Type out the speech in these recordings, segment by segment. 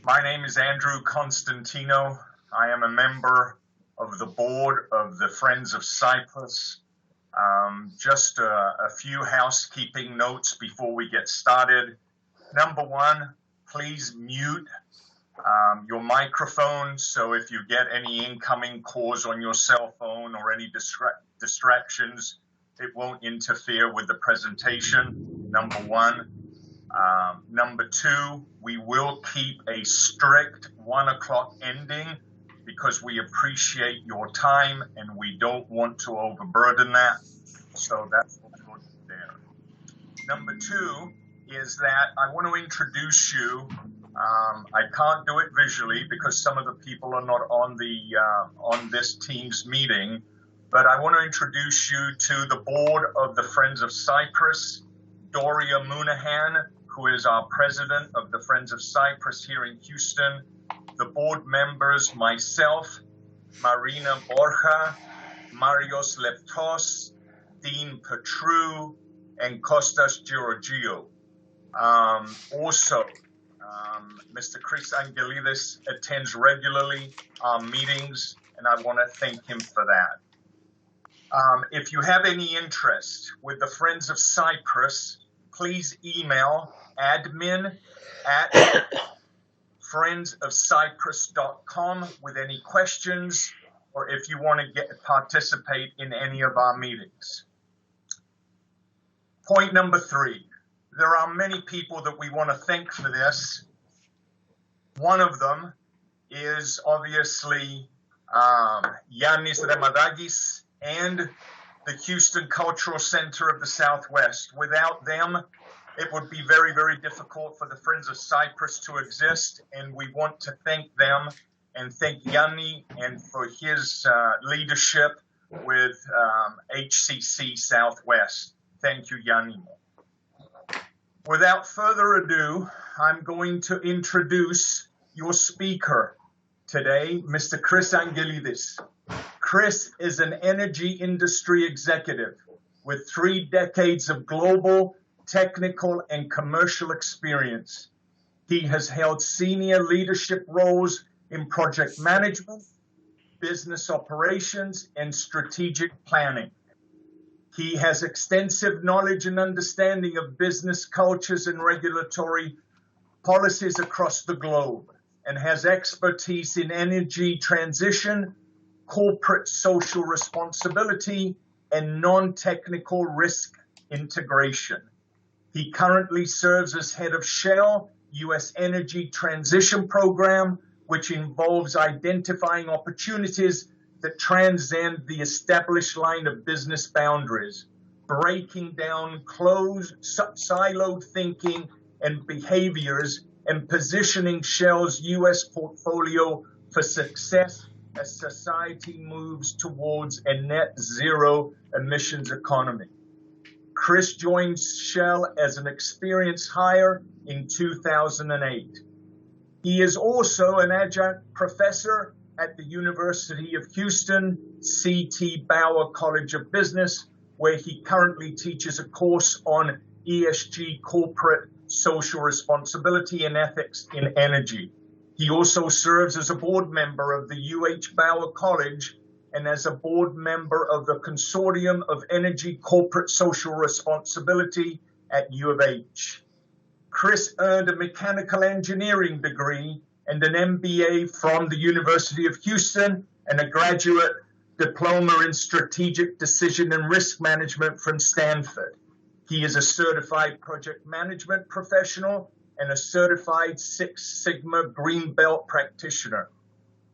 My name is Andrew Constantino. I am a member of the board of the Friends of Cyprus. Just a few housekeeping notes before we get started. Number one, please mute your microphone, so if you get any incoming calls on your cell phone or any distractions, it won't interfere with the presentation, number one. Number two, we will keep a strict 1 o'clock ending because we appreciate your time and we don't want to overburden that. So that's what we'll do there. Number two is that I want to introduce you. I can't do it visually because some of the people are not on this Teams meeting, but I want to introduce you to the board of the Friends of Cyprus, Doria Munahan, who is our president of the Friends of Cyprus here in Houston, the board members, myself, Marina Borja, Marios Leptos, Dean Petru, and Kostas Georgiou. Also, Mr. Chris Angelides attends regularly our meetings, and I want to thank him for that. If you have any interest with the Friends of Cyprus, please email admin@friendsofcyprus.com with any questions or if you want to participate in any of our meetings. Point number three, there are many people that we want to thank for this. One of them is obviously Yannis Remadagis and the Houston Cultural Center of the Southwest. Without them, it would be very, very difficult for the Friends of Cyprus to exist, and we want to thank them and thank Yanni and for his leadership with HCC Southwest. Thank you, Yanni. Without further ado, I'm going to introduce your speaker today, Mr. Chris Angelides. Chris is an energy industry executive with 3 decades of global, technical, and commercial experience. He has held senior leadership roles in project management, business operations, and strategic planning. He has extensive knowledge and understanding of business cultures and regulatory policies across the globe, and has expertise in energy transition, corporate social responsibility, and non-technical risk integration. He currently serves as head of Shell U.S. Energy Transition Program, which involves identifying opportunities that transcend the established line of business boundaries, breaking down closed, siloed thinking and behaviors, and positioning Shell's U.S. portfolio for success as society moves towards a net zero emissions economy. Chris joined Shell as an experienced hire in 2008. He is also an adjunct professor at the University of Houston, C.T. Bauer College of Business, where he currently teaches a course on ESG, corporate social responsibility and ethics in energy. He also serves as a board member of the UH Bauer College and as a board member of the Consortium of Energy Corporate Social Responsibility at U of H. Chris earned a mechanical engineering degree and an MBA from the University of Houston and a graduate diploma in strategic decision and risk management from Stanford. He is a certified project management professional and a certified Six Sigma Green Belt practitioner.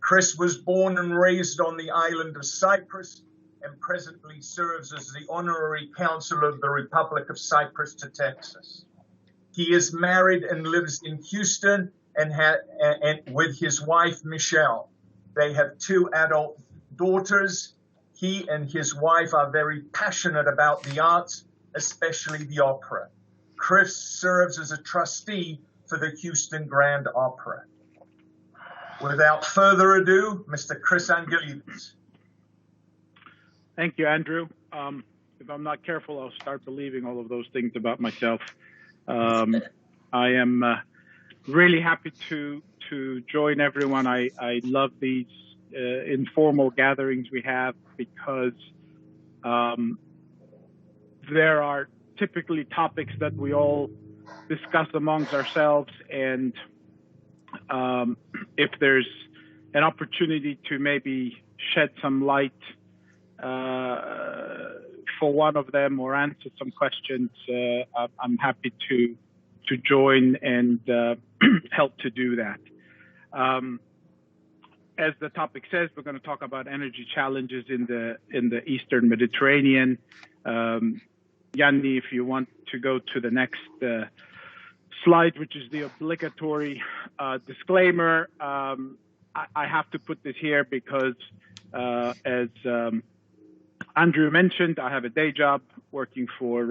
Chris was born and raised on the island of Cyprus and presently serves as the honorary consul of the Republic of Cyprus to Texas. He is married and lives in Houston and with his wife, Michelle. They have 2 adult daughters. He and his wife are very passionate about the arts, especially the opera. Chris serves as a trustee for the Houston Grand Opera. Without further ado, Mr. Chris Angelides. Thank you, Andrew. If I'm not careful, I'll start believing all of those things about myself. I am really happy to to join everyone. I love these informal gatherings we have because there are typically topics that we all discuss amongst ourselves, and if there's an opportunity to maybe shed some light for one of them or answer some questions, I'm happy to join and help to do that. As the topic says, we're going to talk about energy challenges in the Eastern Mediterranean. Yanni, if you want to go to the next slide, which is the obligatory disclaimer. I have to put this here because, as Andrew mentioned, I have a day job working for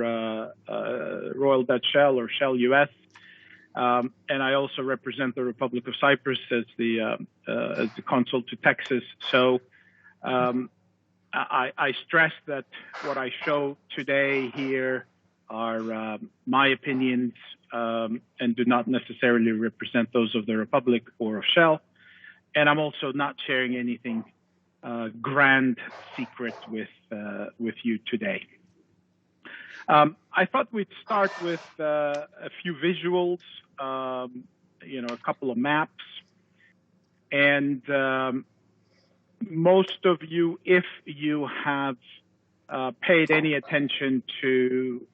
Royal Dutch Shell or Shell US, and I also represent the Republic of Cyprus as the consul to Texas. So I stress that what I show today here are my opinions and do not necessarily represent those of the Republic or of Shell. And I'm also not sharing anything grand secret with you today. I thought we'd start with a few visuals, a couple of maps, and most of you, if you have paid any attention to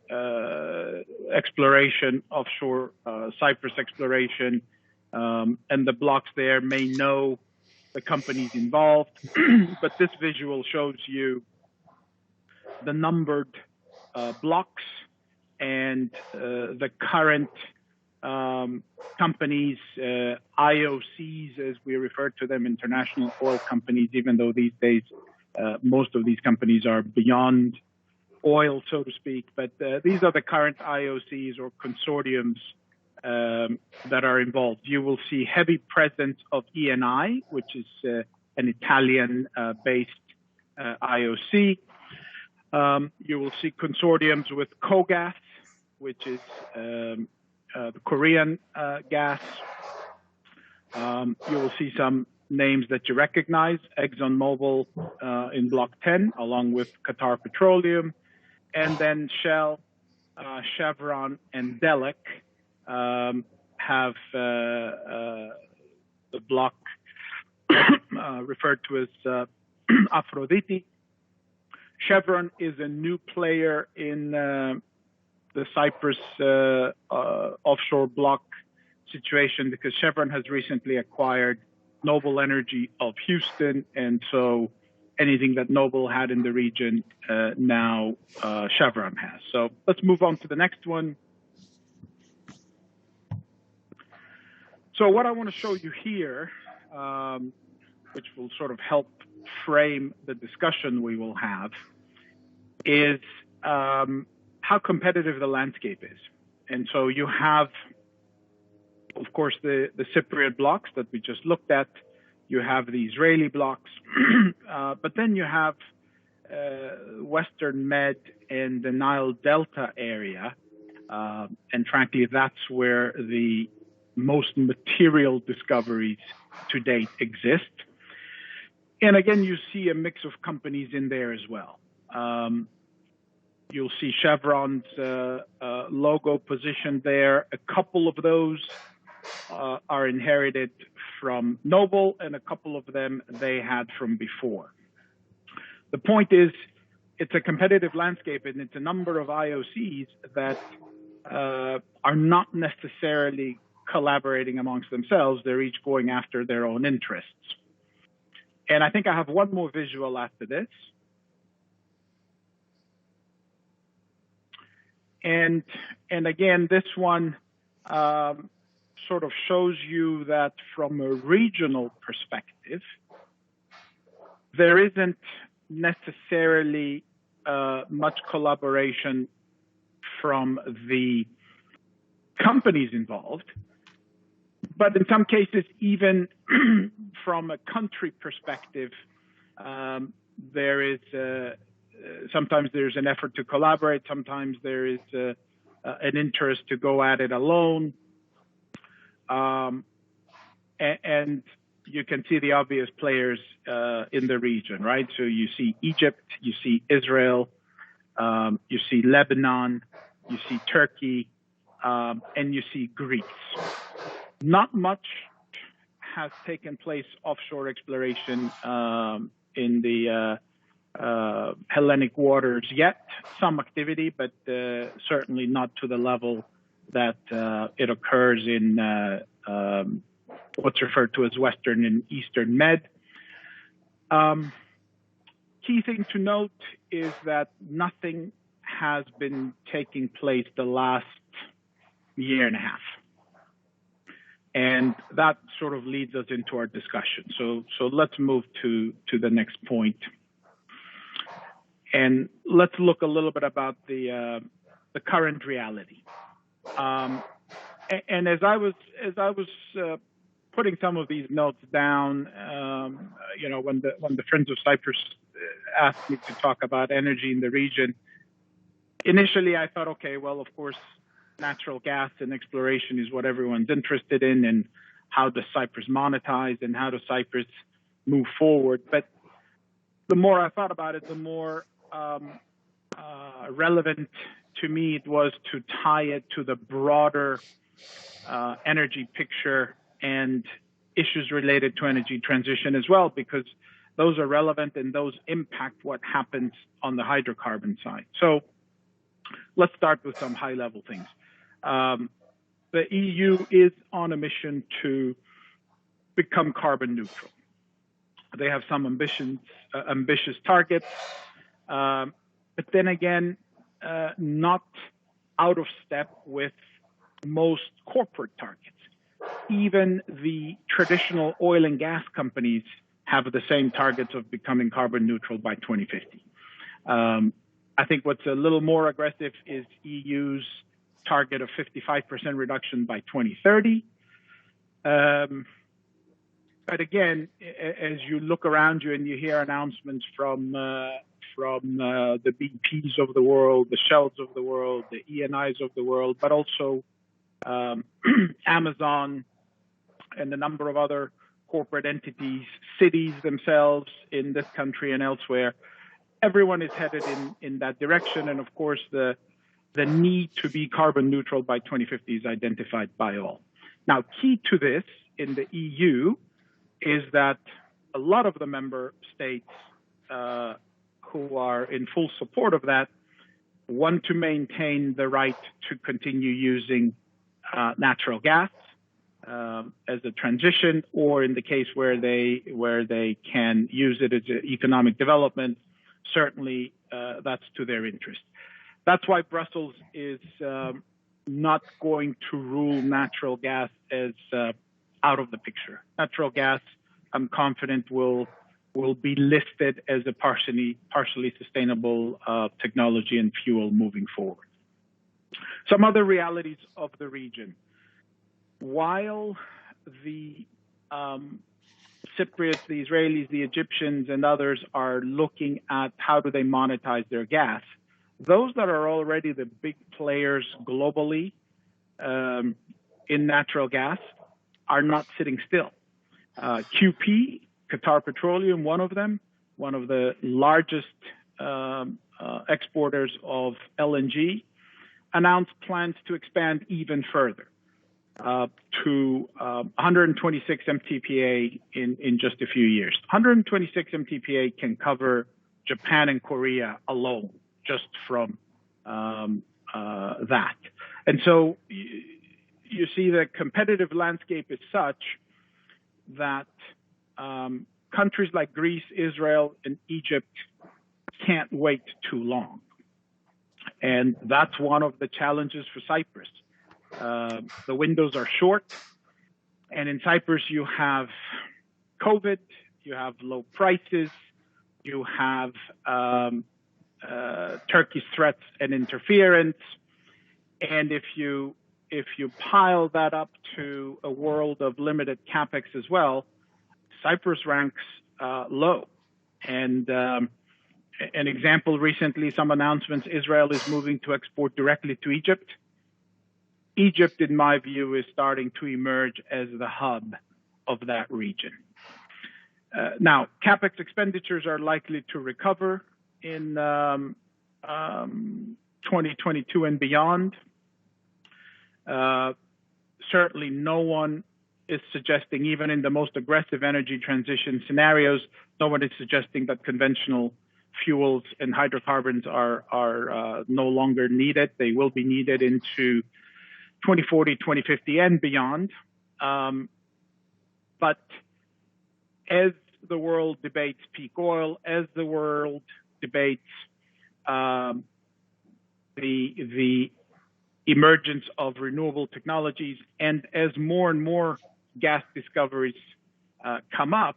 exploration, offshore Cyprus exploration, and the blocks there may know the companies involved, but this visual shows you the numbered blocks and the current companies, IOCs, as we refer to them, international oil companies, even though these days most of these companies are beyond oil, so to speak. But these are the current IOCs or consortiums that are involved. You will see heavy presence of ENI, which is an Italian-based IOC. You will see consortiums with KOGAS, which is the Korean gas. You will see some names that you recognize, ExxonMobil in Block 10, along with Qatar Petroleum, and then Shell, Chevron, and Delek have the block referred to as Aphrodite. Chevron is a new player in the Cyprus offshore block situation because Chevron has recently acquired Noble Energy of Houston, and so anything that Noble had in the region now Chevron has. So let's move on to the next one. So what I want to show you here, which will sort of help frame the discussion we will have, is how competitive the landscape is. And so you have, of course, the Cypriot blocks that we just looked at. You have the Israeli blocks, but then you have Western Med and the Nile Delta area. And frankly, that's where the most material discoveries to date exist. And again, you see a mix of companies in there as well. You'll see Chevron's logo positioned there. A couple of those are inherited from Noble, and a couple of them they had from before. The point is, it's a competitive landscape, and it's a number of IOCs that are not necessarily collaborating amongst themselves. They're each going after their own interests. And I think I have one more visual after this. And again, this one sort of shows you that from a regional perspective, there isn't necessarily much collaboration from the companies involved, but in some cases, even from a country perspective, there is sometimes there's an effort to collaborate. Sometimes there is an interest to go at it alone. And you can see the obvious players in the region, right? So you see Egypt, you see Israel, you see Lebanon, you see Turkey, and you see Greece. Not much has taken place offshore exploration in the Hellenic waters yet. Some activity, but certainly not to the level that it occurs in what's referred to as Western and Eastern Med. Key thing to note is that nothing has been taking place the last year and a half. And that sort of leads us into our discussion. So let's move to the next point. And let's look a little bit about the current reality. And as I was putting some of these notes down, when the Friends of Cyprus asked me to talk about energy in the region, initially I thought, okay, well, of course, natural gas and exploration is what everyone's interested in, and how does Cyprus monetize and how does Cyprus move forward. But the more I thought about it, the more relevant to me it was to tie it to the broader energy picture and issues related to energy transition as well, because those are relevant and those impact what happens on the hydrocarbon side. So let's start with some high-level things. The EU is on a mission to become carbon neutral. They have some ambitious targets, but then again, not out of step with most corporate targets. Even the traditional oil and gas companies have the same targets of becoming carbon neutral by 2050. I think what's a little more aggressive is EU's target of 55% reduction by 2030. But again, as you look around you and you hear announcements from the BPs of the world, the Shells of the world, the ENIs of the world, but also Amazon and a number of other corporate entities, cities themselves in this country and elsewhere, everyone is headed in that direction. And of course, the need to be carbon neutral by 2050 is identified by all. Now, key to this in the EU is that a lot of the member states who are in full support of that want to maintain the right to continue using natural gas as a transition, or in the case where they can use it as an economic development, certainly that's to their interest. That's why Brussels is not going to rule natural gas as out of the picture. Natural gas, I'm confident, will be listed as a partially sustainable technology and fuel moving forward. Some other realities of the region. While the Cypriots, the Israelis, the Egyptians, and others are looking at how do they monetize their gas, those that are already the big players globally in natural gas are not sitting still. QP, Qatar Petroleum, one of the largest exporters of LNG, announced plans to expand even further to 126 MTPA in just a few years. 126 MTPA can cover Japan and Korea alone, just from that. And so you see the competitive landscape is such that countries like Greece, Israel, and Egypt can't wait too long. And that's one of the challenges for Cyprus. The windows are short, and in Cyprus you have COVID, you have low prices, you have Turkey's threats and interference, and if you pile that up to a world of limited capex as well, Cyprus ranks low. And an example recently, some announcements, Israel is moving to export directly to Egypt. Egypt, in my view, is starting to emerge as the hub of that region. Now, CapEx expenditures are likely to recover in 2022 and beyond. Certainly no one is suggesting, even in the most aggressive energy transition scenarios, no one is suggesting that conventional fuels and hydrocarbons are no longer needed. They will be needed into 2040, 2050, and beyond. But as the world debates peak oil, as the world debates the emergence of renewable technologies, and as more and more gas discoveries come up,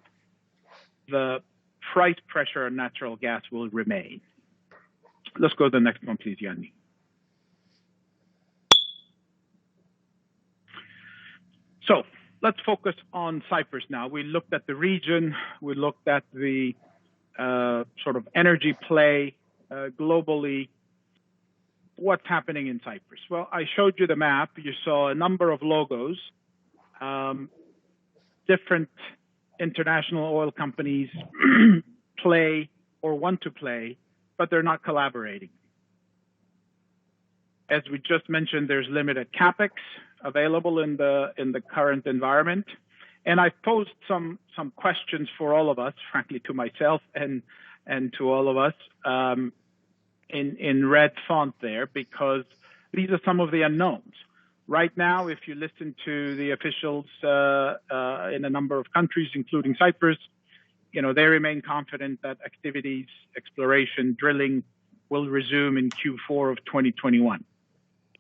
the price pressure on natural gas will remain. Let's go to the next one, please, Yanni. So let's focus on Cyprus now. We looked at the region. We looked at the sort of energy play globally. What's happening in Cyprus? Well, I showed you the map. You saw a number of logos, different international oil companies play or want to play, but they're not collaborating. As we just mentioned, there's limited CapEx available in the current environment. And I've posed some questions for all of us, frankly, to myself and to all of us, in red font there, because these are some of the unknowns. Right now, if you listen to the officials in a number of countries, including Cyprus, they remain confident that activities, exploration, drilling will resume in Q4 of 2021.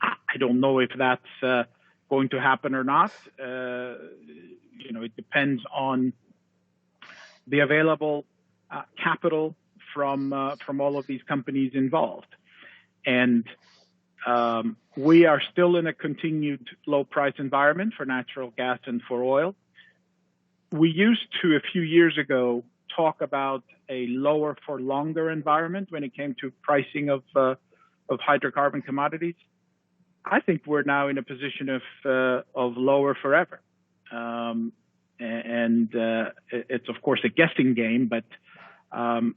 I don't know if that's going to happen or not. It depends on the available capital from all of these companies involved. And we are still in a continued low price environment for natural gas and for oil. We used to, a few years ago, talk about a lower for longer environment when it came to pricing of hydrocarbon commodities. I think we're now in a position of lower forever. It's of course a guessing game, but a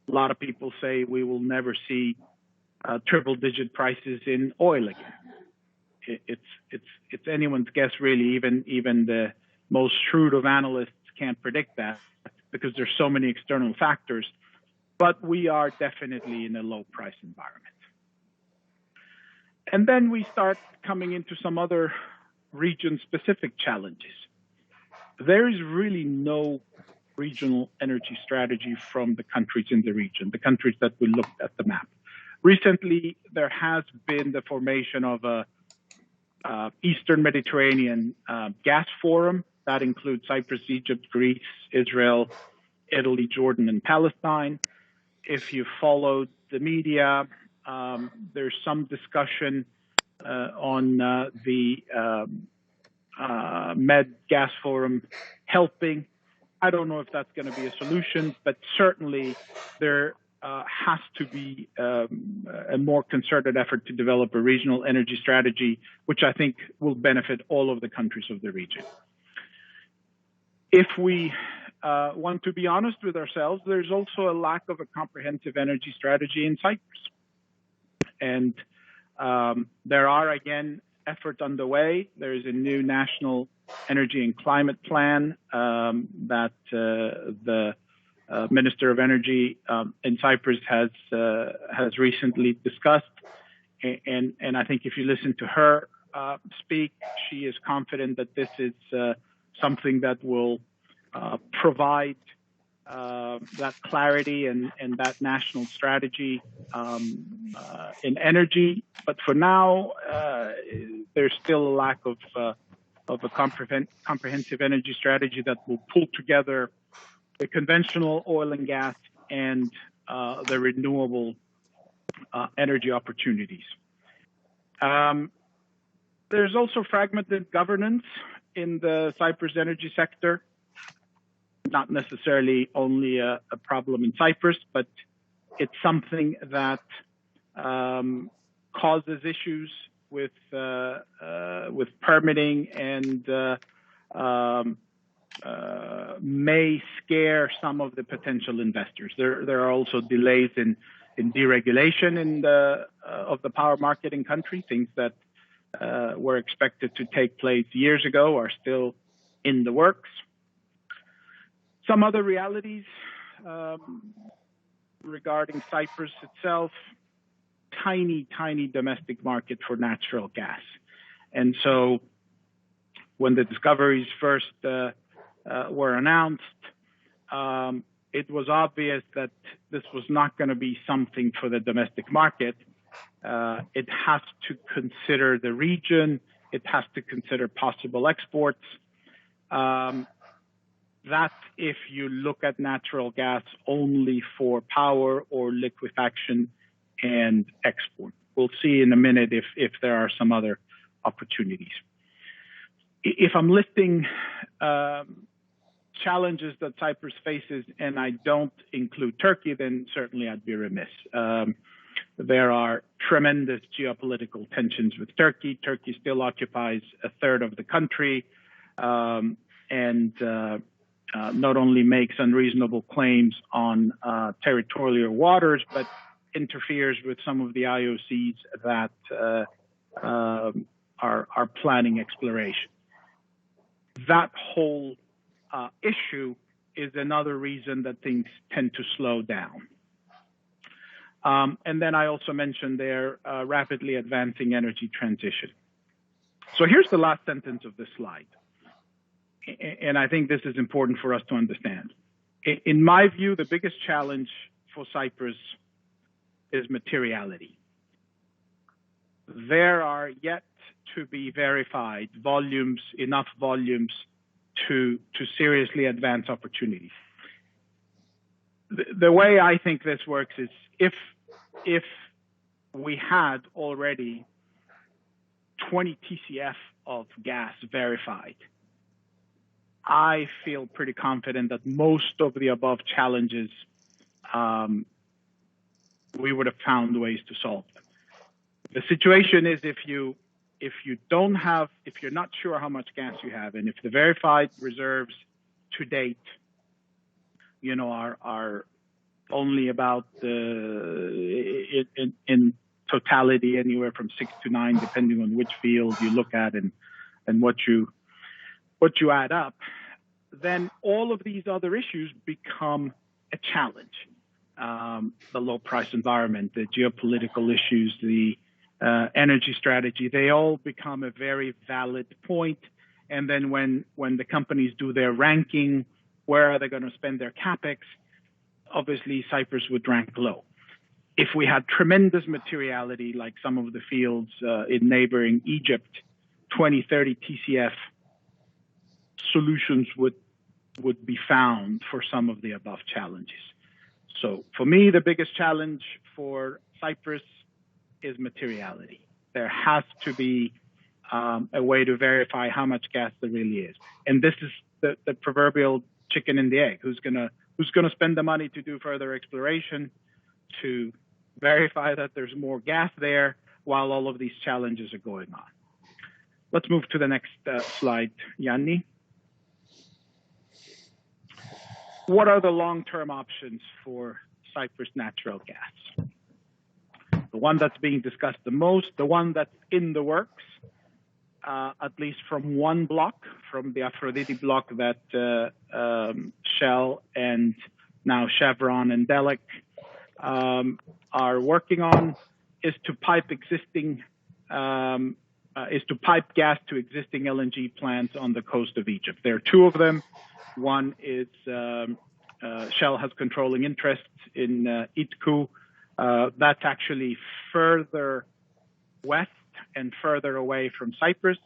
lot of people say we will never see triple-digit prices in oil again. It's anyone's guess, really. Even the most shrewd of analysts can't predict that because there's so many external factors. But we are definitely in a low-price environment. And then we start coming into some other region-specific challenges. There is really no regional energy strategy from the countries in the region, the countries that we looked at the map. Recently, there has been the formation of a Eastern Mediterranean gas forum that includes Cyprus, Egypt, Greece, Israel, Italy, Jordan, and Palestine. If you followed the media, there's some discussion on the Med Gas Forum helping. I don't know if that's going to be a solution, but certainly there has to be a more concerted effort to develop a regional energy strategy, which I think will benefit all of the countries of the region. If we want to be honest with ourselves, there's also a lack of a comprehensive energy strategy in Cyprus. And there are, again, efforts underway. There is a new national energy and climate plan that the Minister of Energy in Cyprus has recently discussed. And I think if you listen to her speak, she is confident that this is something that will provide that clarity and that national strategy in energy. But for now, there's still a lack of a comprehensive energy strategy that will pull together the conventional oil and gas and the renewable energy opportunities. There's also fragmented governance in the Cyprus energy sector. Not necessarily only a problem in Cyprus, but it's something that causes issues with permitting and may scare some of the potential investors. There are also delays in deregulation of the power market in country. Things that were expected to take place years ago are still in the works. Some other realities regarding Cyprus itself: tiny domestic market for natural gas. And so when the discoveries first were announced, it was obvious that this was not going to be something for the domestic market. It has to consider the region. It has to consider possible exports. That's if you look at natural gas only for power or liquefaction and export. We'll see in a minute if there are some other opportunities. If I'm listing challenges that Cyprus faces and I don't include Turkey, then certainly I'd be remiss. There are tremendous geopolitical tensions with Turkey. Turkey still occupies a third of the country and not only makes unreasonable claims on territorial waters, but interferes with some of the IOCs that are planning exploration. That whole issue is another reason that things tend to slow down. And then I also mentioned their rapidly advancing energy transition. So here's the last sentence of this slide. And I think this is important for us to understand. In my view, the biggest challenge for Cyprus is materiality. There are yet to be verified enough volumes to seriously advance opportunities. The way I think this works is if we had already 20 TCF of gas verified, I feel pretty confident that most of the above challenges, we would have found ways to solve them. The situation is if you're not sure how much gas you have, and if the verified reserves to date, are only about in totality anywhere from 6 to 9, depending on which field you look at and what you add up, then all of these other issues become a challenge. The low price environment, the geopolitical issues, the energy strategy, they all become a very valid point. And then when the companies do their ranking, where are they going to spend their capex? Obviously, Cyprus would rank low. If we had tremendous materiality, like some of the fields in neighboring Egypt, 20, 30 TCF, solutions would be found for some of the above challenges. So for me, the biggest challenge for Cyprus is materiality. There has to be a way to verify how much gas there really is. And this is the proverbial chicken and the egg. Who's gonna spend the money to do further exploration, to verify that there's more gas there while all of these challenges are going on? Let's move to the next slide, Yanni. What are the long-term options for Cyprus natural gas? The one that's being discussed the most, the one that's in the works, at least from one block, from the Aphrodite block that Shell and now Chevron and Delek are working on, is to pipe gas to existing LNG plants on the coast of Egypt. There are two of them. One is Shell has controlling interests in Itku. That's actually further west and further away from Cyprus.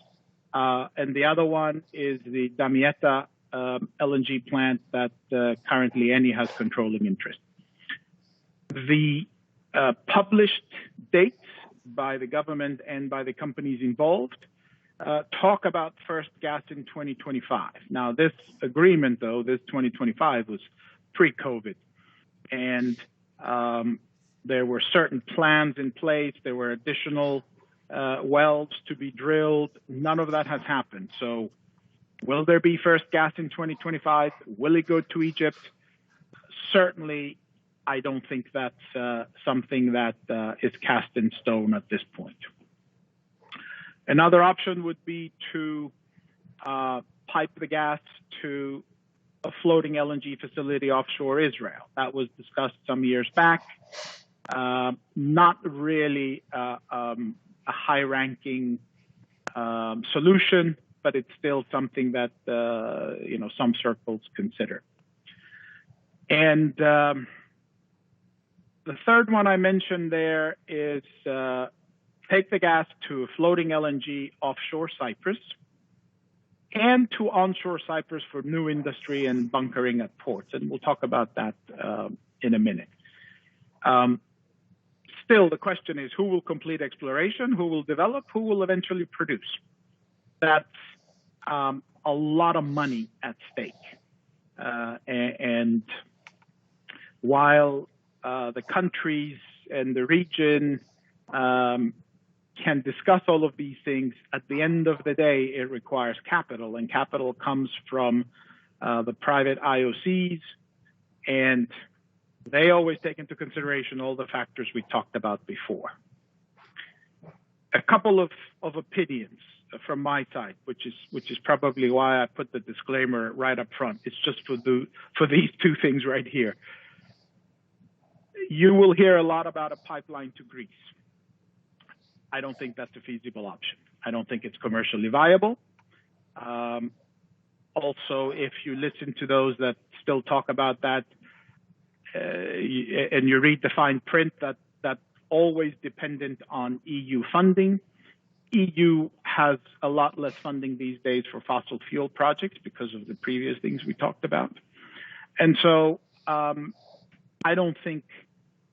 And the other one is the Damietta LNG plant that currently Eni has controlling interest. The published dates by the government and by the companies involved talk about first gas in 2025. Now, this agreement, though, this 2025 was pre-COVID. And there were certain plans in place. There were additional wells to be drilled. None of that has happened. So Will there be first gas in 2025? Will it go to Egypt? Certainly, I don't think that's something that is cast in stone at this point. Another option would be to pipe the gas to a floating LNG facility offshore Israel. That was discussed some years back. Not really a high-ranking solution, but it's still something that some circles consider. And the third one I mentioned there is take the gas to a floating LNG offshore Cyprus and to onshore Cyprus for new industry and bunkering at ports. And we'll talk about that in a minute. Still, the question is, who will complete exploration? Who will develop? Who will eventually produce? That's a lot of money at stake. And while the countries and the region can discuss all of these things, at the end of the day, it requires capital, and capital comes from the private IOCs, and they always take into consideration all the factors we talked about before. A couple of opinions from my side, which is probably why I put the disclaimer right up front. It's just for these two things right here. You will hear a lot about a pipeline to Greece. I don't think that's a feasible option. I don't think it's commercially viable. Also, if you listen to those that still talk about that, and you read the fine print, that's always dependent on EU funding. EU has a lot less funding these days for fossil fuel projects because of the previous things we talked about. And so I don't think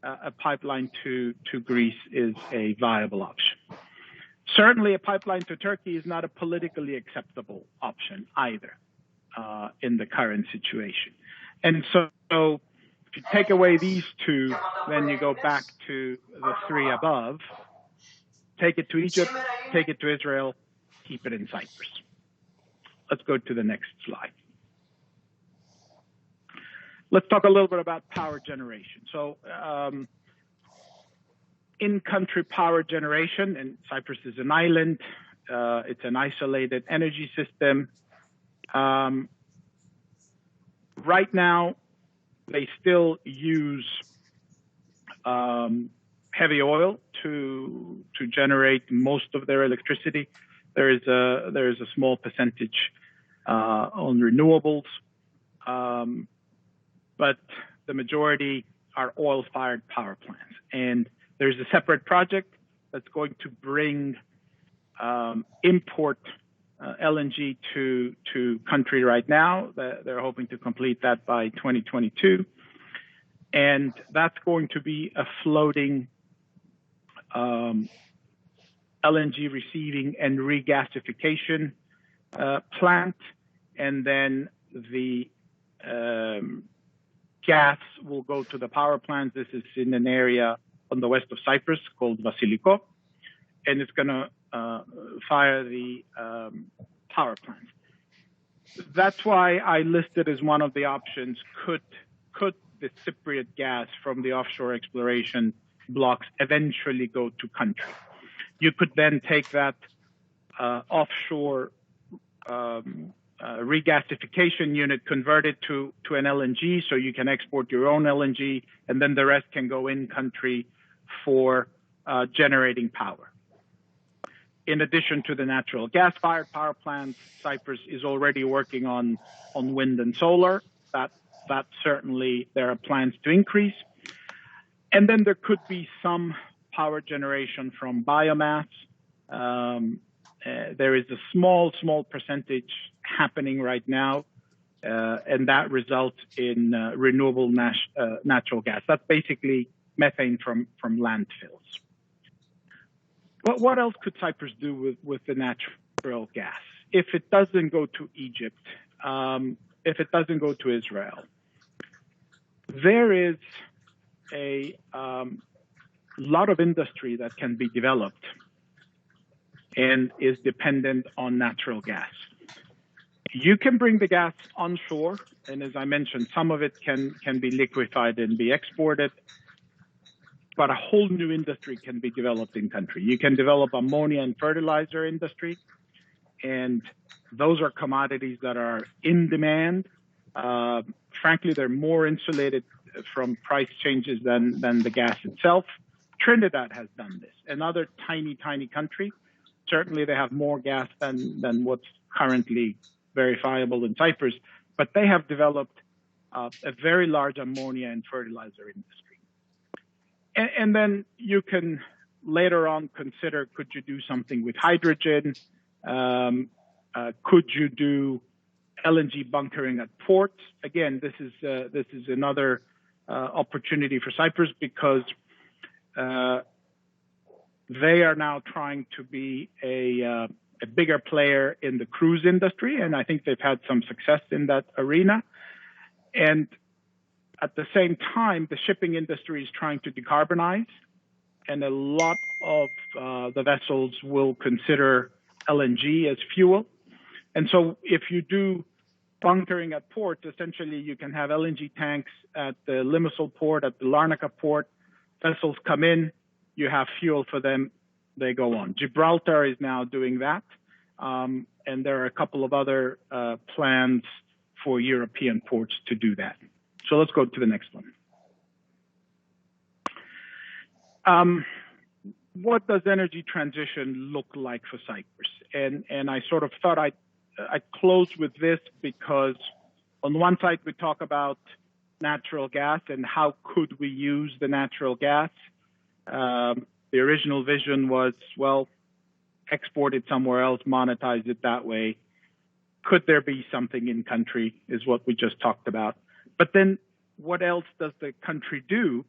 a pipeline to Greece is a viable option. Certainly a pipeline to Turkey is not a politically acceptable option either in the current situation. And so if you take away these two, then you go back to the three above. Take it to Egypt, take it to Israel, keep it in Cyprus. Let's go to the next slide. Let's talk a little bit about power generation. So in-country power generation, and Cyprus is an island, it's an isolated energy system. Right now, they still use heavy oil to generate most of their electricity. There is a small percentage on renewables, but the majority are oil-fired power plants. And there's a separate project that's going to bring import LNG to country right now. They're hoping to complete that by 2022. And that's going to be a floating LNG receiving and regasification plant. And then the gas will go to the power plant. This is in an area on the west of Cyprus called Vasiliko. And it's going to fire the power plant. That's why I listed as one of the options, could the Cypriot gas from the offshore exploration blocks eventually go to country? You could then take that offshore regasification unit, convert it to an LNG, so you can export your own LNG, and then the rest can go in country for generating power. In addition to the natural gas-fired power plants, Cyprus is already working on wind and solar. That certainly there are plans to increase. And then there could be some power generation from biomass. There is a small percentage happening right now, and that results in renewable natural gas. That's basically methane from landfills. But what else could Cyprus do with the natural gas? If it doesn't go to Egypt, if it doesn't go to Israel, there is a lot of industry that can be developed and is dependent on natural gas. You can bring the gas onshore, and as I mentioned, some of it can be liquefied and be exported, but a whole new industry can be developed in country. You can develop ammonia and fertilizer industry, and those are commodities that are in demand. Frankly, they're more insulated from price changes than the gas itself. Trinidad has done this. Another tiny country. Certainly, they have more gas than what's currently verifiable in Cyprus, but they have developed a very large ammonia and fertilizer industry. And then you can later on consider, could you do something with hydrogen? Could you do LNG bunkering at ports? Again, this is another opportunity for Cyprus because they are now trying to be a bigger player in the cruise industry, and I think they've had some success in that arena. And at the same time, the shipping industry is trying to decarbonize, and a lot of the vessels will consider LNG as fuel. And so if you do bunkering at ports, essentially you can have LNG tanks at the Limassol port, at the Larnaca port. Vessels come in, you have fuel for them, they go on. Gibraltar is now doing that, and there are a couple of other plans for European ports to do that. So let's go to the next one. What does energy transition look like for Cyprus? And I sort of thought I'd close with this because on one side we talk about natural gas and how could we use the natural gas. The original vision was, well, export it somewhere else, monetize it that way. Could there be something in country is what we just talked about. But then what else does the country do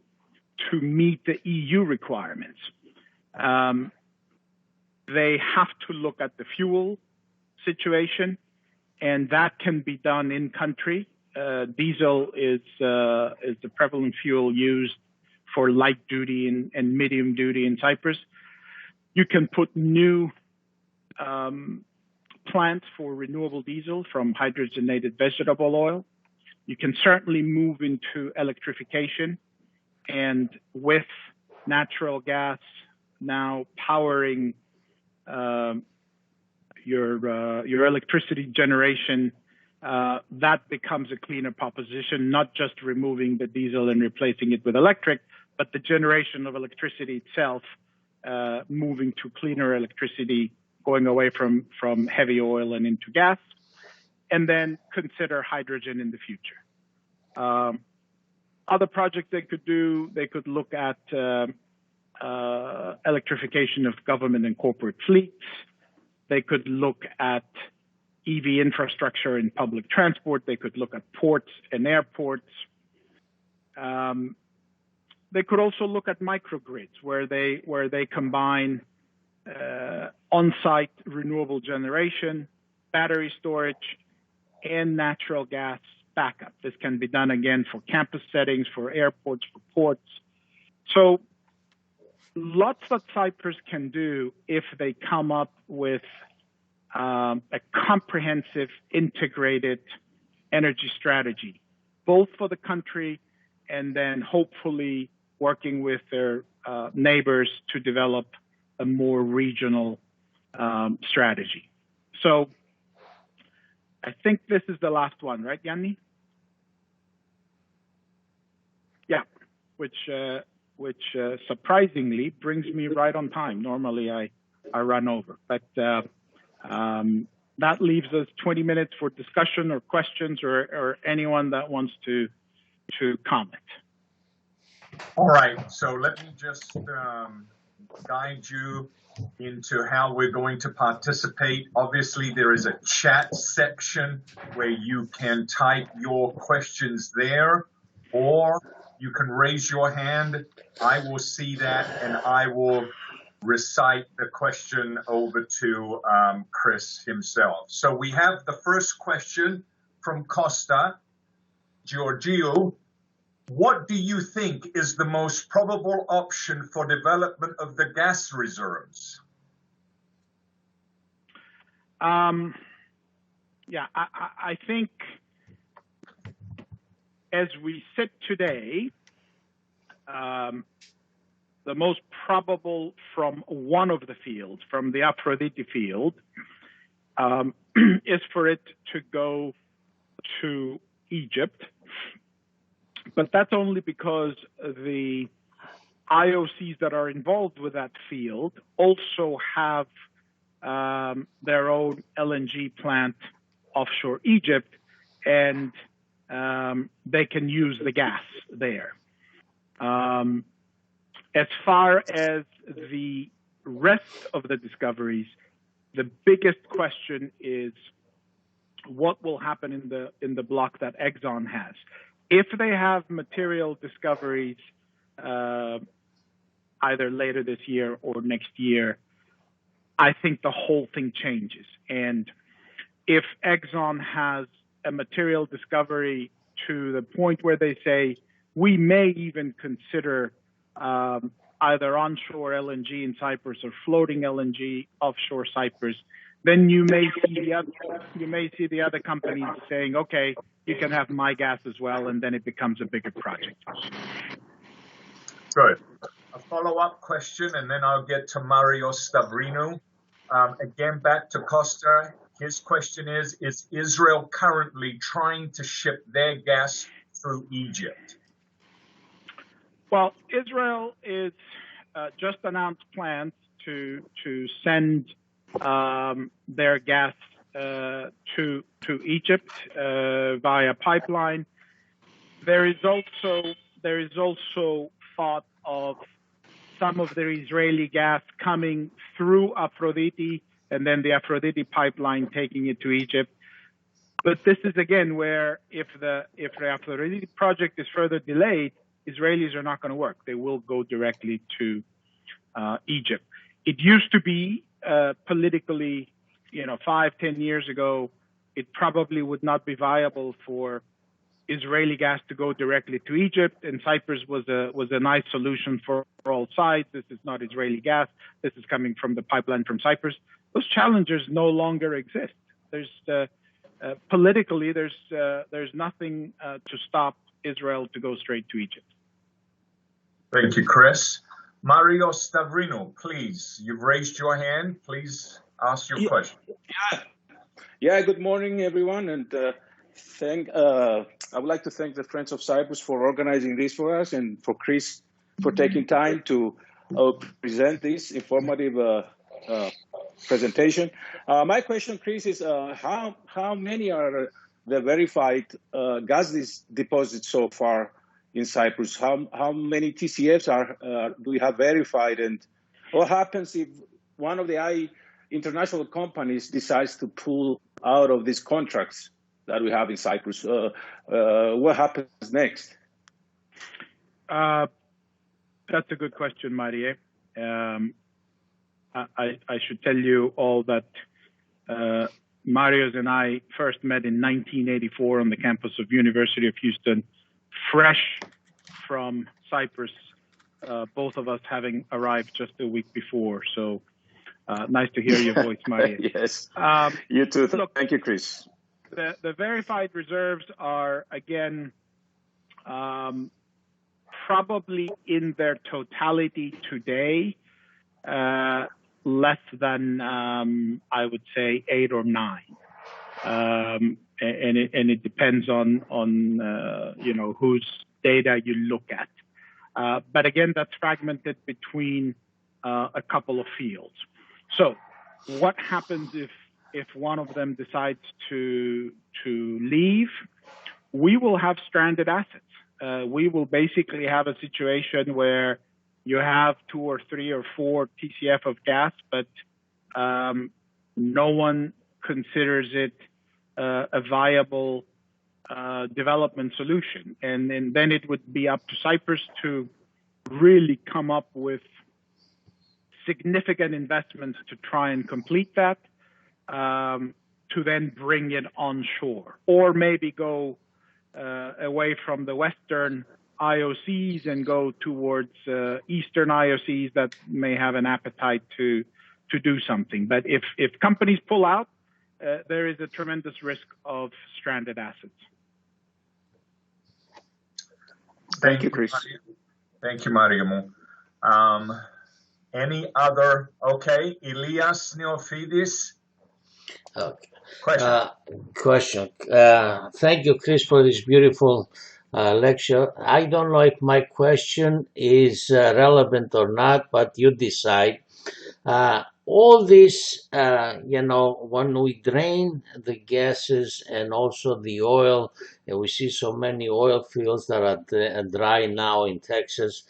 to meet the EU requirements? They have to look at the fuel situation, and that can be done in country. Diesel is the prevalent fuel used for light duty and medium duty in Cyprus. You can put new plants for renewable diesel from hydrogenated vegetable oil. You can certainly move into electrification, and with natural gas now powering your electricity generation, that becomes a cleaner proposition, not just removing the diesel and replacing it with electric, but the generation of electricity itself, moving to cleaner electricity, going away from heavy oil and into gas, and then consider hydrogen in the future. Other projects they could do, they could look at electrification of government and corporate fleets. They could look at EV infrastructure in public transport. They could look at ports and airports. They could also look at microgrids where they combine on-site renewable generation, battery storage, and natural gas backup. This can be done again for campus settings, for airports, for ports. So lots that Cyprus can do if they come up with a comprehensive, integrated energy strategy, both for the country and then hopefully working with their neighbors to develop a more regional strategy. So I think this is the last one, right, Yanni? Yeah, which surprisingly brings me right on time. Normally I run over, but that leaves us 20 minutes for discussion or questions or anyone that wants to comment. All right, so let me just guide you into how we're going to participate. Obviously, there is a chat section where you can type your questions there, or you can raise your hand. I will see that, and I will recite the question over to Chris himself. So we have the first question from Costa Giorgio. What do you think is the most probable option for development of the gas reserves? Yeah, I think as we sit today, the most probable from one of the fields, from the Aphrodite field, is for it to go to Egypt. But that's only because the IOCs that are involved with that field also have their own LNG plant offshore Egypt, and they can use the gas there. As far as the rest of the discoveries, the biggest question is what will happen in the block that Exxon has. If they have material discoveries either later this year or next year, I think the whole thing changes. And if Exxon has a material discovery to the point where they say, we may even consider either onshore LNG in Cyprus or floating LNG offshore Cyprus, then you may see the other companies saying, okay, you can have my gas as well, and then it becomes a bigger project. Good. A follow-up question, and then I'll get to Mario Stavrino. Again, back to Costa. His question is Israel currently trying to ship their gas through Egypt? Well, Israel is just announced plans to send their gas to Egypt via pipeline. There is also thought of some of the Israeli gas coming through Aphrodite and then the Aphrodite pipeline taking it to Egypt. But this is again where if the Aphrodite project is further delayed, Israelis are not going to work. They will go directly to Egypt. It used to be politically, 5-10 years ago, it probably would not be viable for Israeli gas to go directly to Egypt, and Cyprus was a nice solution for all sides. This is not Israeli gas. This is coming from the pipeline from Cyprus. Those challenges no longer exist. There's politically, there's nothing to stop Israel to go straight to Egypt. Thank you, Chris. Mario Stavrino, please. You've raised your hand. Please ask your question. Yeah. Good morning, everyone, and I would like to thank the Friends of Cyprus for organizing this for us, and for Chris for taking time to present this informative presentation. My question, Chris, is how many are the verified gas deposits so far in Cyprus? How many TCFs do we have verified, and what happens if one of the international companies decides to pull out of these contracts that we have in Cyprus? What happens next? That's a good question, Marie. I should tell you all that Marius and I first met in 1984 on the campus of University of Houston, fresh from Cyprus, both of us having arrived just a week before. So nice to hear your voice, Maria. Yes, you too. Look, thank you, Chris. The verified reserves are, again, probably in their totality today, less than, I would say, 8 or 9. And it depends on whose data you look at. But again, that's fragmented between a couple of fields. So what happens if one of them decides to leave? We will have stranded assets. We will basically have a situation where you have 2 or 3 or 4 TCF of gas, but no one considers it a viable development solution. And then it would be up to Cyprus to really come up with significant investments to try and complete that, to then bring it onshore, or maybe go away from the Western IOCs and go towards Eastern IOCs that may have an appetite to do something. But if companies pull out, there is a tremendous risk of stranded assets. Thank you, Chris. Thank you, Mario. Any other? Okay, Elias Neofytides. Okay. Question. Thank you, Chris, for this beautiful lecture. I don't know if my question is relevant or not, but you decide. All this, when we drain the gases and also the oil, and we see so many oil fields that are dry now in Texas,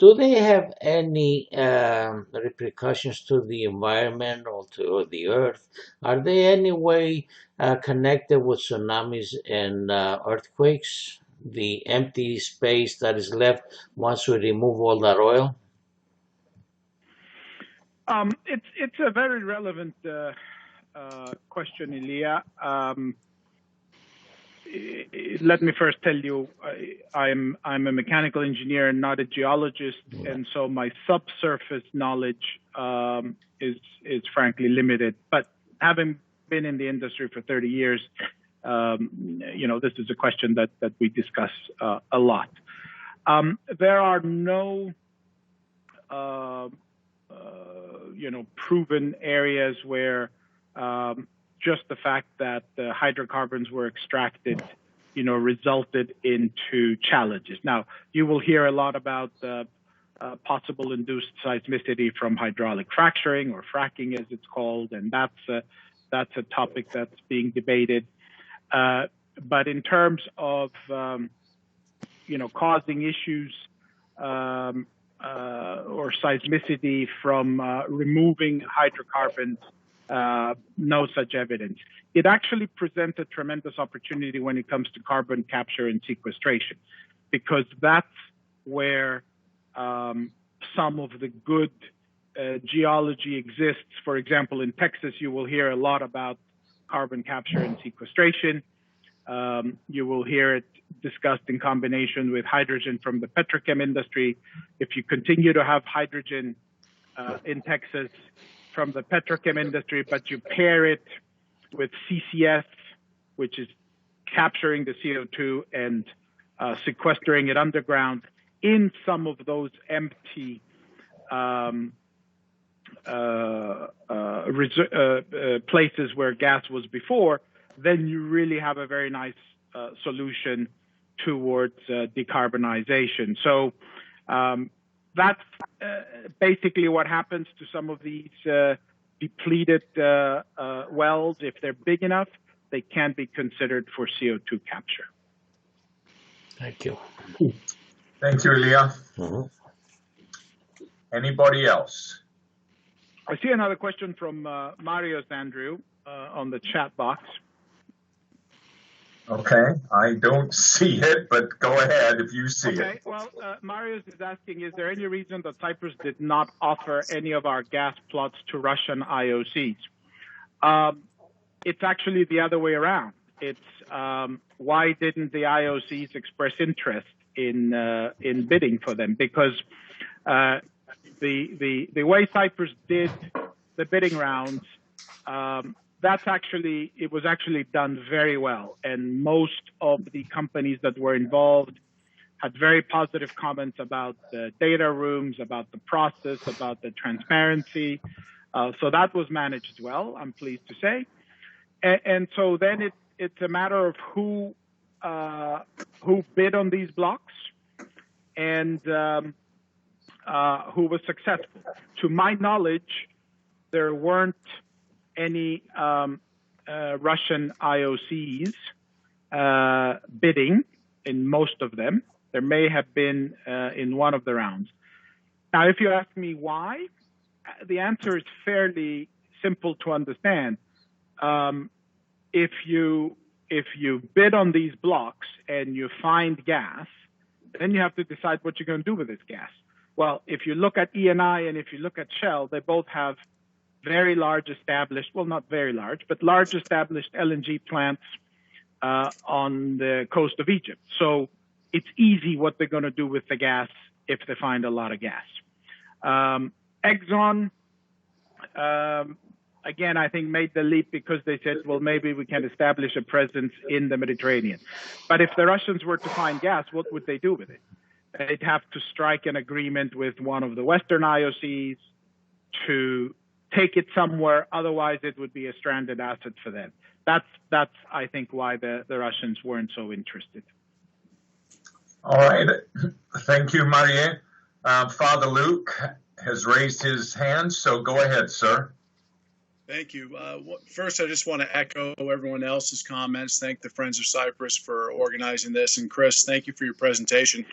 do they have any repercussions to the environment or to the earth? Are they any way connected with tsunamis and earthquakes? The empty space that is left once we remove all that oil? It's a very relevant question, Elia. Let me first tell you, I'm a mechanical engineer, not a geologist, and so my subsurface knowledge is frankly limited. But having been in the industry for 30 years, this is a question that we discuss a lot. There are no proven areas where just the fact that the hydrocarbons were extracted, resulted into challenges. Now, you will hear a lot about possible induced seismicity from hydraulic fracturing or fracking, as it's called, and that's a topic that's being debated. But in terms of causing issues or seismicity from removing hydrocarbons, no such evidence. It actually presents a tremendous opportunity when it comes to carbon capture and sequestration, because that's where some of the good geology exists. For example, in Texas, you will hear a lot about carbon capture and sequestration. You will hear it discussed in combination with hydrogen from the petrochem industry. If you continue to have hydrogen in Texas from the petrochem industry, but you pair it with CCS, which is capturing the CO2 and sequestering it underground in some of those empty places where gas was before, then you really have a very nice solution towards decarbonization. So that's basically what happens to some of these depleted wells. If they're big enough, they can be considered for CO2 capture. Thank you. Thank you, Elia. Mm-hmm. Anybody else? I see another question from Marius Andrew on the chat box. Okay, I don't see it, but go ahead if you see it. Okay, well, Marius is asking, is there any reason that Cyprus did not offer any of our gas plots to Russian IOCs? It's actually the other way around. It's why didn't the IOCs express interest in bidding for them? Because the way Cyprus did the bidding rounds, it was actually done very well. And most of the companies that were involved had very positive comments about the data rooms, about the process, about the transparency. So that was managed well, I'm pleased to say. And so then it's a matter of who bid on these blocks and who was successful. To my knowledge, there weren't any Russian IOCs bidding in most of them. There may have been in one of the rounds. Now, if you ask me why, the answer is fairly simple to understand. If you bid on these blocks and you find gas, then you have to decide what you're going to do with this gas. Well, if you look at Eni and if you look at Shell, they both have very large established, well, not very large, but large established LNG plants on the coast of Egypt. So it's easy what they're going to do with the gas if they find a lot of gas. Exxon again, I think made the leap because they said, well, maybe we can establish a presence in the Mediterranean. But if the Russians were to find gas, what would they do with it? They'd have to strike an agreement with one of the Western IOCs to take it somewhere. Otherwise, it would be a stranded asset for them. That's I think, why the Russians weren't so interested. All right. Thank you, Marie. Father Luke has raised his hand, so go ahead, sir. Thank you. First, I just want to echo everyone else's comments. Thank the Friends of Cyprus for organizing this. And Chris, thank you for your presentation.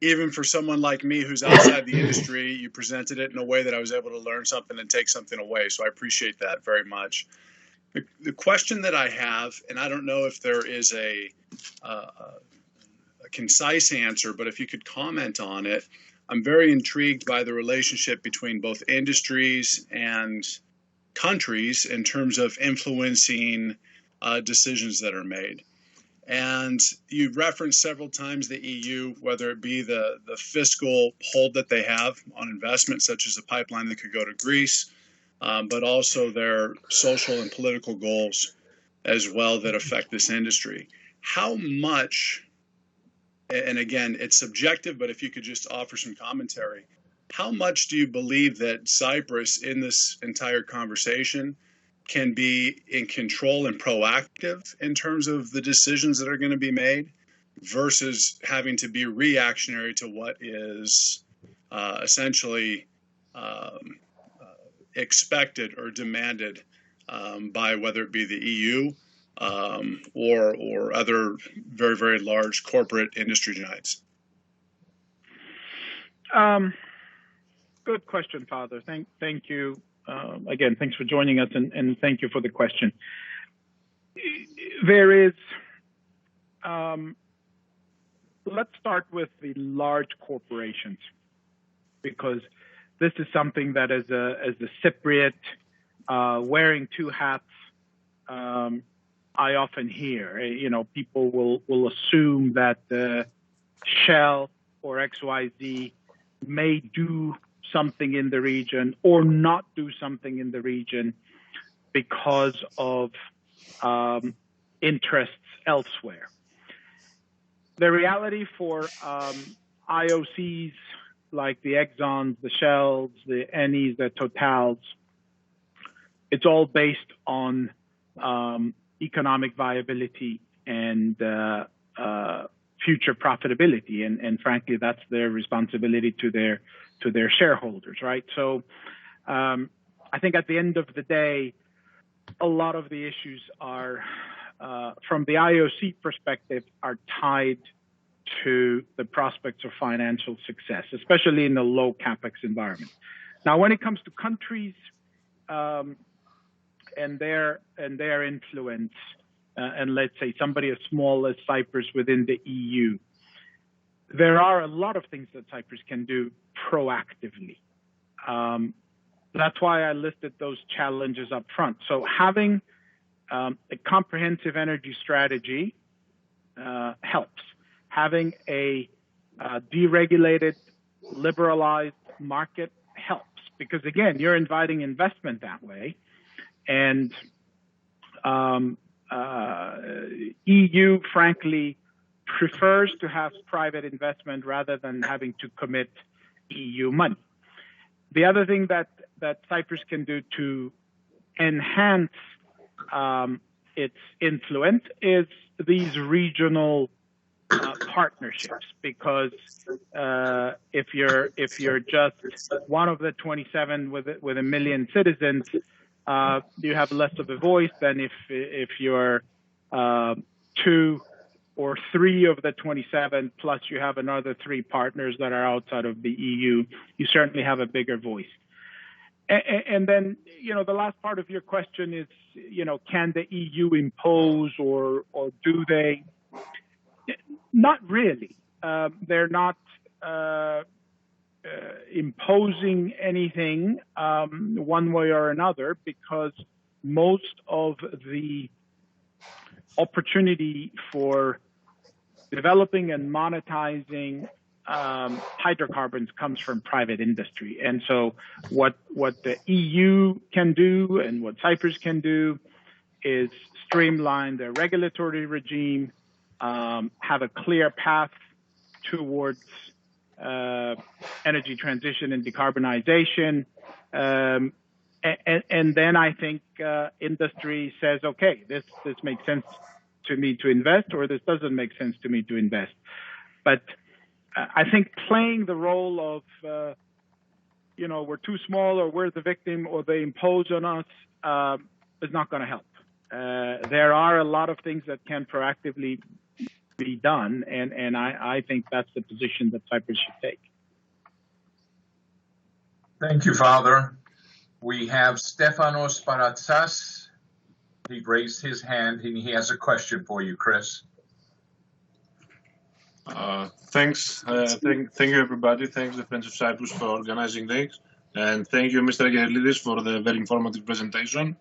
Even for someone like me who's outside the industry, you presented it in a way that I was able to learn something and take something away. So I appreciate that very much. The question that I have, and I don't know if there is a concise answer, but if you could comment on it, I'm very intrigued by the relationship between both industries and countries in terms of influencing decisions that are made. And you referenced several times the EU, whether it be the fiscal hold that they have on investment, such as a pipeline that could go to Greece, but also their social and political goals as well that affect this industry. How much, and again, it's subjective, but if you could just offer some commentary, how much do you believe that Cyprus in this entire conversation can be in control and proactive in terms of the decisions that are going to be made versus having to be reactionary to what is essentially expected or demanded by whether it be the EU or other very, very large corporate industry giants? Good question, Father. Thank you. Again, thanks for joining us, and thank you for the question. There is, let's start with the large corporations, because this is something that as a Cypriot wearing two hats, I often hear. People will assume that Shell or XYZ may do something in the region or not do something in the region because of interests elsewhere. The reality for IOCs like the Exxons, the Shells, the Eni's, the Totals, it's all based on economic viability and future profitability, and frankly, that's their responsibility to their shareholders, right? So I think at the end of the day, a lot of the issues are, from the IOC perspective, are tied to the prospects of financial success, especially in the low capex environment. Now, when it comes to countries and their influence, and let's say somebody as small as Cyprus within the EU, there are a lot of things that Cyprus can do proactively. That's why I listed those challenges up front. So having a comprehensive energy strategy helps. Having a deregulated, liberalized market helps, because again, you're inviting investment that way. And EU, frankly, prefers to have private investment rather than having to commit EU money. The other thing that Cyprus can do to enhance its influence is these regional partnerships, because if you're just one of the 27 with 1 million citizens, you have less of a voice than if you're 2 or 3 of the 27, plus you have another 3 partners that are outside of the EU. You certainly have a bigger voice. And then, the last part of your question is, can the EU impose or do they? Not really. They're not imposing anything one way or another, because most of the opportunity for developing and monetizing hydrocarbons comes from private industry. And so what the EU can do and what Cyprus can do is streamline their regulatory regime, have a clear path towards energy transition and decarbonization. And then I think industry says, okay, this makes sense to me to invest, or this doesn't make sense to me to invest. But I think playing the role of, we're too small, or we're the victim, or they impose on us, is not going to help. There are a lot of things that can proactively be done, and I think that's the position that Cyprus should take. Thank you, Father. We have Stefanos Paratsas. He raised his hand, and he has a question for you, Chris. Thanks. Thank you, everybody. Thanks, the Friends of Cyprus, for organizing this. And thank you, Mr. Angelides, for the very informative presentation.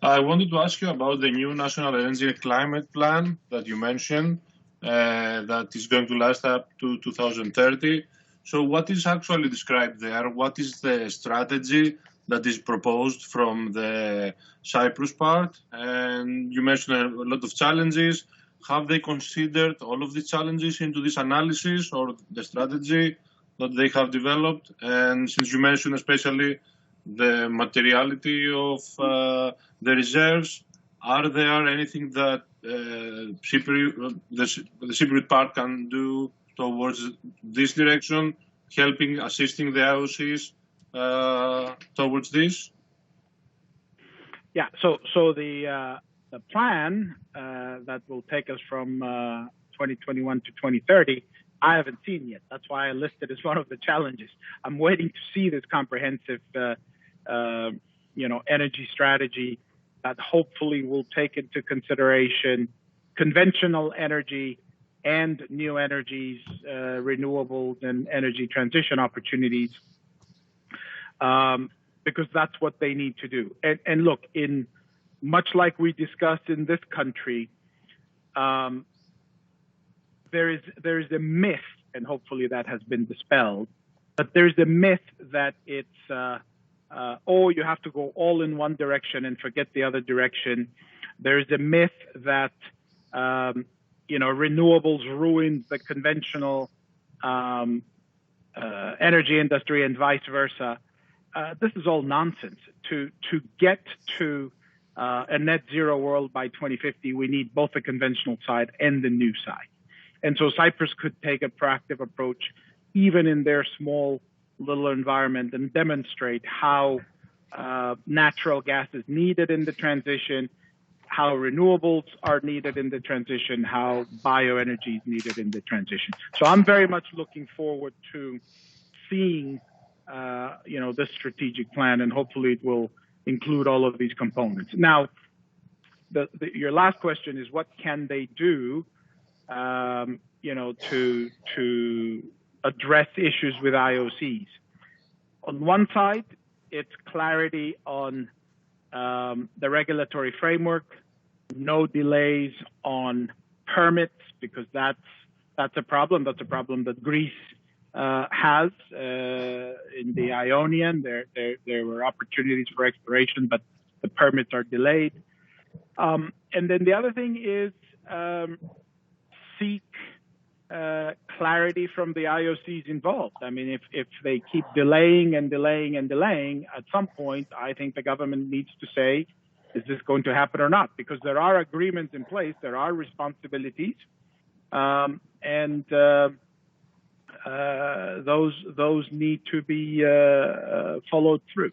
I wanted to ask you about the new National Energy and Climate Plan that you mentioned, that is going to last up to 2030. So what is actually described there? What is the strategy that is proposed from the Cyprus part? And you mentioned a lot of challenges. Have they considered all of these challenges into this analysis or the strategy that they have developed? And since you mentioned especially the materiality of the reserves, are there anything that the Cypriot part can do towards this direction, assisting the IOCs towards this? Yeah, so the plan that will take us from 2021 to 2030, I haven't seen yet. That's why I listed as one of the challenges. I'm waiting to see this comprehensive, energy strategy that hopefully will take into consideration conventional energy and new energies, renewables, and energy transition opportunities, because that's what they need to do. And look, much like we discussed in this country, there is a myth, and hopefully that has been dispelled, but there's a myth that it's, you have to go all in one direction and forget the other direction. There's a myth that, renewables ruin the conventional energy industry and vice versa. This is all nonsense. To get to a net zero world by 2050, we need both the conventional side and the new side. And so Cyprus could take a proactive approach, even in their small little environment, and demonstrate how natural gas is needed in the transition, how renewables are needed in the transition, how bioenergy is needed in the transition. So I'm very much looking forward to seeing, this strategic plan, and hopefully it will include all of these components. Now, your last question is, what can they do, to address issues with IOCs? On one side, it's clarity on the regulatory framework, no delays on permits, because that's a problem. That's a problem that Greece has in the Ionian. There were opportunities for exploration, but the permits are delayed. And then the other thing is seek clarity from the IOCs involved. I mean, if they keep delaying and delaying and delaying, at some point, I think the government needs to say, is this going to happen or not? Because there are agreements in place, there are responsibilities, and those need to be followed through.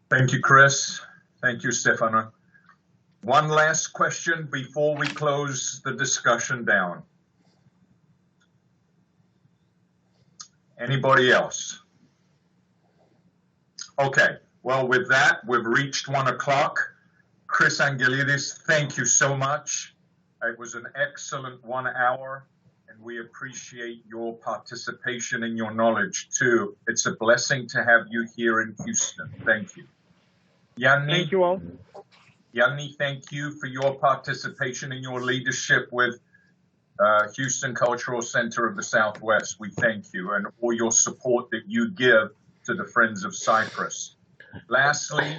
Thank you, Chris. Thank you, Stefano. One last question before we close the discussion down. Anybody else? Okay, well, with that, we've reached 1 o'clock. Chris Angelides, thank you so much. It was an excellent 1 hour, and we appreciate your participation and your knowledge too. It's a blessing to have you here in Houston. Thank you. Yanni, thank you all. Yanni, thank you for your participation and your leadership with Houston Cultural Center of the Southwest, we thank you and all your support that you give to the Friends of Cyprus. Lastly,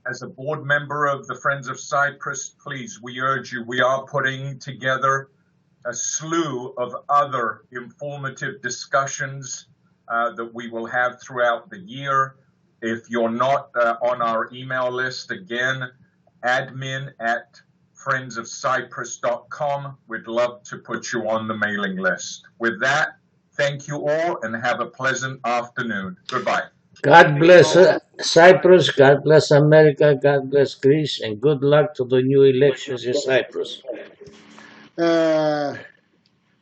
as a board member of the Friends of Cyprus, please, we urge you, we are putting together a slew of other informative discussions that we will have throughout the year. If you're not on our email list, again, admin@friendsofcyprus.com. We'd love to put you on the mailing list. With that, thank you all and have a pleasant afternoon. Goodbye. God bless Cyprus, God bless America, God bless Greece, and good luck to the new elections in Cyprus.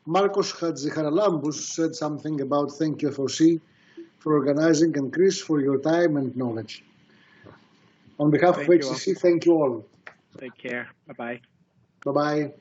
Marcos Hadjiharalambous said something about thank you, FOC, for organizing, and Chris for your time and knowledge. On behalf of HCC, thank you all. Take care. Bye-bye. Bye-bye.